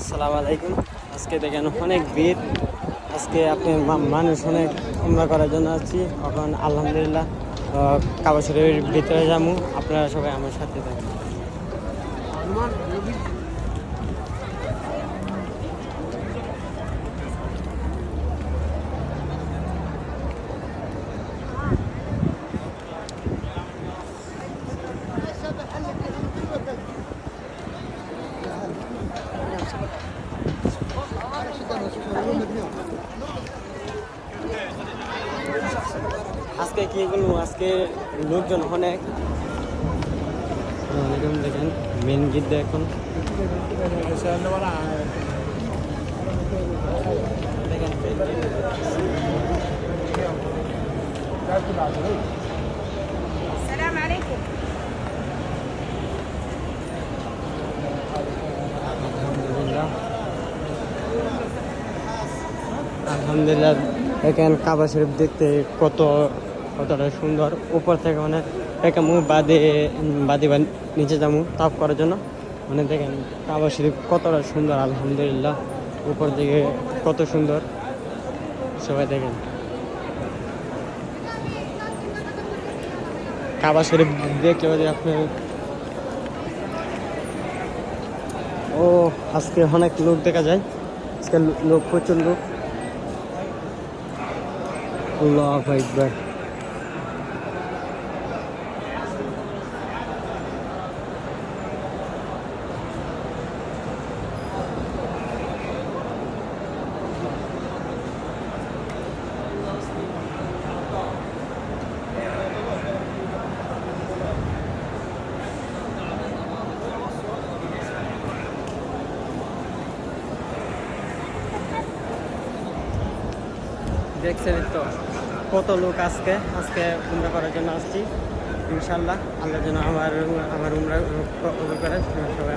আসসালামু আলাইকুম। আজকে দেখেন অনেক ভিড়। আজকে আপনি মানুষ অনেক উমরা করার জন্য আসছি। এখন আলহামদুলিল্লাহ কাবা শরীফের ভিতরে যাবো। আপনারা সবাই আমার সাথে থাকেন। আজকে কি বলবো, আজকে লোকজন অনেক। দেখেন মেন গেট এখন দেখেন السلام عليكم. আলহামদুলিল্লাহ দেখেন কাবা শরীফ দেখতে কতটা সুন্দর। উপর থেকে মানে একামু বাদে নিচে যাবো তাপ করার জন্য। মানে দেখেন কাবা শরীফ কতটা সুন্দর। আলহামদুলিল্লাহ উপর দিকে কত সুন্দর। সবাই দেখেন কাবা শরীফ দেখলে যদি আপনি আজকে অনেক লোক দেখা যায়। আজকে লোক প্রচুর লোক। আল্লাহু আকবার। দেখছেন তো কত লোক আজকে উমরা করার জন্য আসছি। ইনশাল্লাহ আল্লাহ যেন আমার উমরা কবুল করে। সবাই